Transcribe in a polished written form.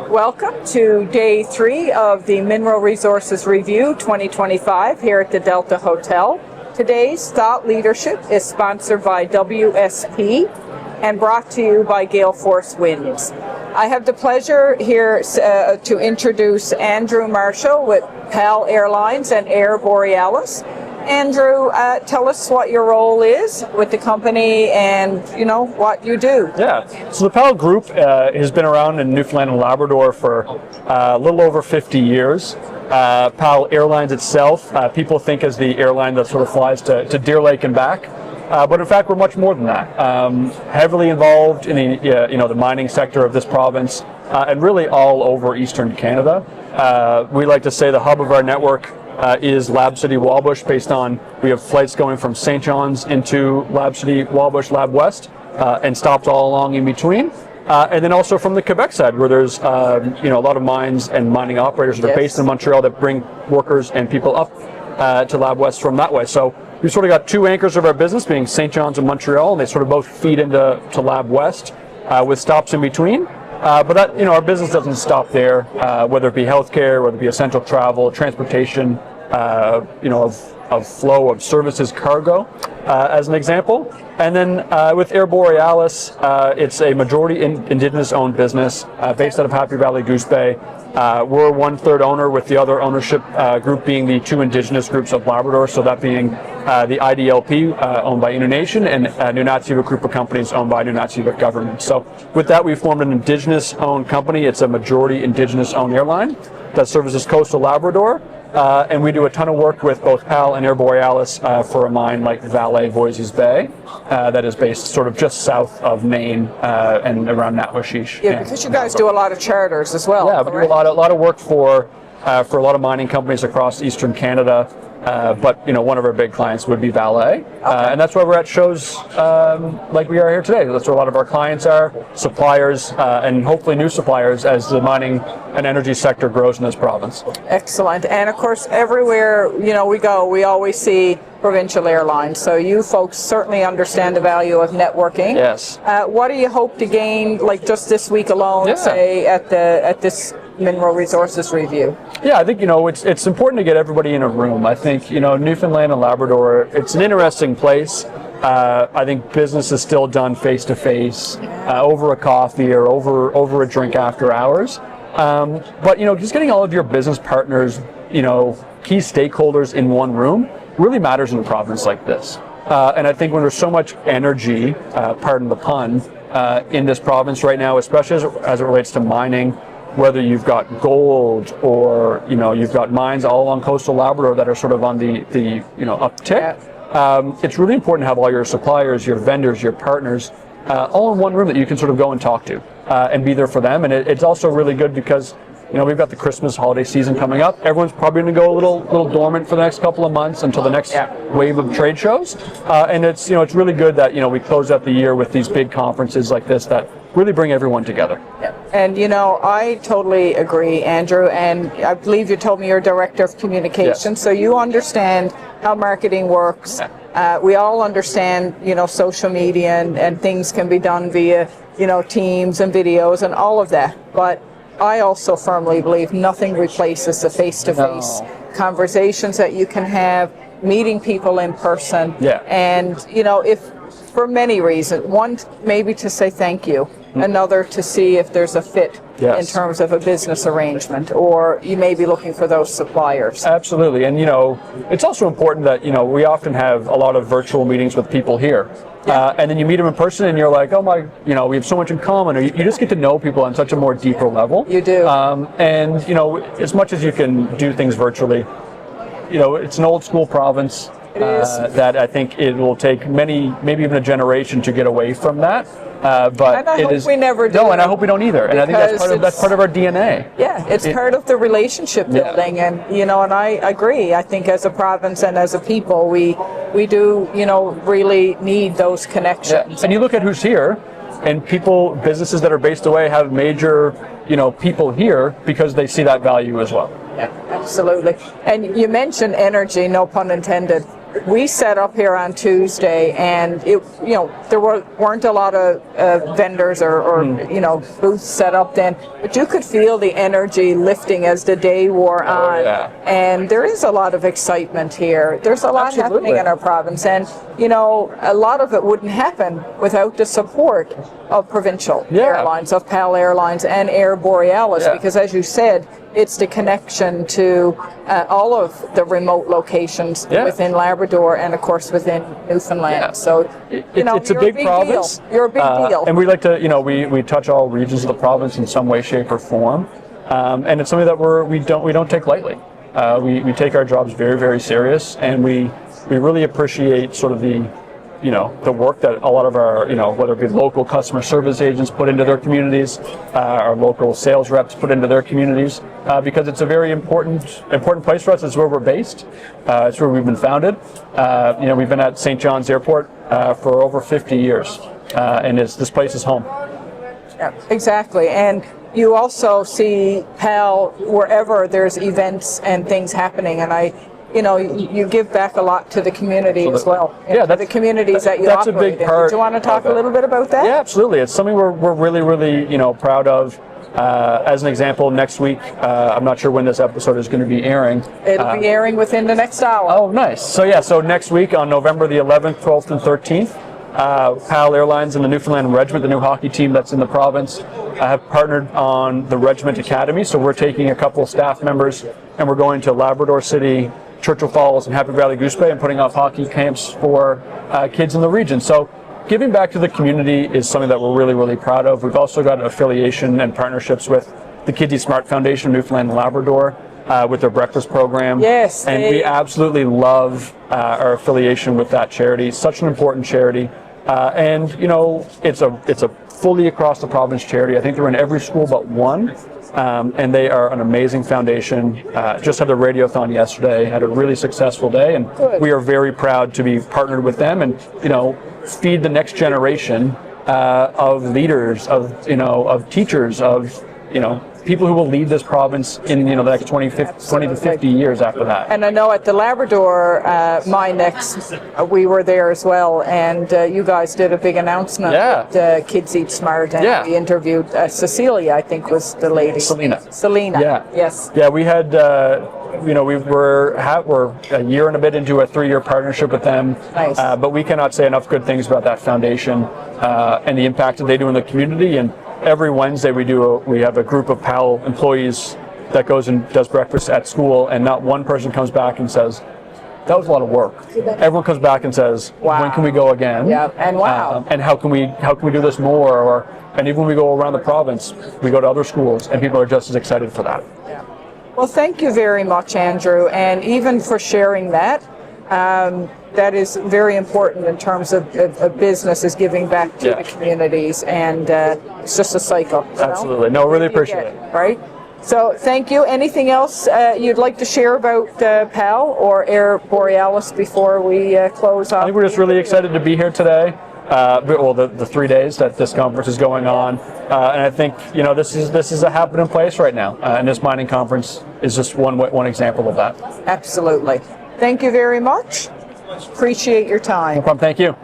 Welcome to Day 3 of the Mineral Resources Review 2025 here at the Delta Hotel. Today's Thought Leadership is sponsored by WSP and brought to you by Gale Force Winds. I have the pleasure here to introduce Andrew Marshall with PAL Airlines and Air Borealis. Andrew, tell us what your role is with the company and, what you do. Yeah, so the PAL Group has been around in Newfoundland and Labrador for a little over 50 years. PAL Airlines itself, people think is the airline that sort of flies to Deer Lake and back. But in fact, we're much more than that. Heavily involved in the mining sector of this province and really all over Eastern Canada. We like to say the hub of our network is Lab City Wabush, based on we have flights going from St. John's into Lab City Wabush, Lab West, and stops all along in between. And then also from the Quebec side, where there's a lot of mines and mining operators that are based in Montreal that bring workers and people up to Lab West from that way. So we've sort of got two anchors of our business, being St. John's and Montreal, and they sort of both feed into Lab West with stops in between. But that, our business doesn't stop there, whether it be healthcare, whether it be essential travel, transportation, of flow of services, cargo, as an example. And then with Air Borealis, it's a majority Indigenous owned business based out of Happy Valley, Goose Bay. We're 1/3 owner, with the other ownership group being the two Indigenous groups of Labrador, so that being the IDLP owned by Innu Nation and Nunatsiavut group of companies owned by Nunatsiavut government. So with that, we formed an Indigenous owned company. It's a majority Indigenous owned airline that services coastal Labrador. And we do a ton of work with both PAL and Air Borealis for a mine like Vale Voisey's Bay that is based sort of just south of Maine and around Natwashish. Yeah, because you guys do a lot of charters as well. Yeah, we do a lot of work for a lot of mining companies across Eastern Canada. But one of our big clients would be Vale, and that's why we're at shows like we are here today. That's where a lot of our clients are, suppliers, and hopefully new suppliers as the mining and energy sector grows in this province. Excellent, and of course, everywhere we go, we always see provincial airlines. So you folks certainly understand the value of networking. Yes. What do you hope to gain, like just this week alone, say at this Mineral Resources Review? Yeah, I think it's important to get everybody in a room. I think Newfoundland and Labrador, it's an interesting place. I think business is still done face to face, over a coffee or over a drink after hours. But just getting all of your business partners, key stakeholders in one room really matters in a province like this. And I think when there's so much energy, pardon the pun, in this province right now, especially as it relates to mining, whether you've got gold or you've got mines all along coastal Labrador that are sort of on the uptick. It's really important to have all your suppliers, your vendors, your partners all in one room that you can sort of go and talk to and be there for them. And it's also really good because we've got the Christmas holiday season coming up. Everyone's probably going to go a little dormant for the next couple of months until the next wave of trade shows. And it's really good that we close out the year with these big conferences like this that really bring everyone together. And I totally agree, Andrew, and I believe you told me you're Director of Communications, so you understand how marketing works. We all understand, social media and things can be done via, Teams and videos and all of that. But I also firmly believe nothing replaces the face-to-face conversations that you can have, meeting people in person. And, if for many reasons, one, maybe to say thank you, another to see if there's a fit in terms of a business arrangement, or you may be looking for those suppliers. Absolutely. And, it's also important that, we often have a lot of virtual meetings with people here. And then you meet them in person and you're like, oh my, we have so much in common. Or you just get to know people on such a more deeper level. You do. And, as much as you can do things virtually, it's an old school province. That I think it will take maybe even a generation to get away from that. But and I hope we never do. No, and I hope we don't either. And I think that's part of our DNA. Yeah, it's part of the relationship building, and and I agree. I think as a province and as a people, we do really need those connections. And you look at who's here, and businesses that are based away have major people here because they see that value as well. Yeah, absolutely. And you mentioned energy, no pun intended. we set up here on Tuesday, and there weren't a lot of vendors or booths set up then, but you could feel the energy lifting as the day wore on. Yeah. And there is a lot of excitement here. There's a lot happening in our province, and a lot of it wouldn't happen without the support of provincial airlines, of PAL Airlines and Air Borealis, because as you said, it's the connection to all of the remote locations within Labrador and, of course, within Newfoundland. So, it's a big province. You're a big deal. And we like to, we touch all regions of the province in some way, shape, or form. And it's something that we don't take lightly. We take our jobs very, very serious, and we really appreciate sort of the work that a lot of our, whether it be local customer service agents put into their communities, our local sales reps put into their communities, because it's a very important place for us. It's where we're based. It's where we've been founded. We've been at St. John's Airport for over 50 years, and this place is home. Yeah, exactly. And you also see PAL wherever there's events and things happening, and you give back a lot to the community as well. The communities that you operate in. That's a big part. Do you want to talk a little bit about that? Yeah, absolutely. It's something we're really, really, proud of. As an example, next week, I'm not sure when this episode is going to be airing. It'll be airing within the next hour. Oh, nice. So next week on November the 11th, 12th, and 13th, PAL Airlines and the Newfoundland Regiment, the new hockey team that's in the province, have partnered on the Regiment Academy. So we're taking a couple of staff members and we're going to Labrador City, Churchill Falls, and Happy Valley Goose Bay and putting off hockey camps for kids in the region. So giving back to the community is something that we're really, really proud of. We've also got affiliation and partnerships with the Kids Eat Smart Foundation, Newfoundland and Labrador, with their breakfast program. Yes. And we absolutely love our affiliation with that charity. Such an important charity. And it's a fully across the province charity. I think they're in every school but one. And they are an amazing foundation. Just had their radiothon yesterday, had a really successful day, and we are very proud to be partnered with them and feed the next generation of leaders, of teachers, of people who will lead this province in the next 20 to 50 years after that. And I know at the Labrador MyNext, we were there as well, and you guys did a big announcement with Kids Eat Smart, and we interviewed Cecilia, I think was the lady. Selena. Yes. Yeah, we had we're a year and a bit into a 3-year partnership with them. Nice. But we cannot say enough good things about that foundation and the impact that they do in the community. And every Wednesday we have a group of PAL employees that goes and does breakfast at school, and not one person comes back and says, that was a lot of work. Everyone comes back and says, wow, when can we go again? Yeah, and wow. And how can we do this more? And even when we go around the province, we go to other schools, and people are just as excited for that. Yeah. Well, thank you very much, Andrew, and even for sharing that. That is very important in terms of business is giving back to the communities, and it's just a cycle. Absolutely. No, really appreciate it. Right? So thank you. Anything else you'd like to share about PAL or Air Borealis before we close off? I think we're just really excited to be here today. The 3 days that this conference is going on, and I think this is a happening place right now, and this mining conference is just one example of that. Absolutely. Thank you very much. Appreciate your time. No problem. Thank you.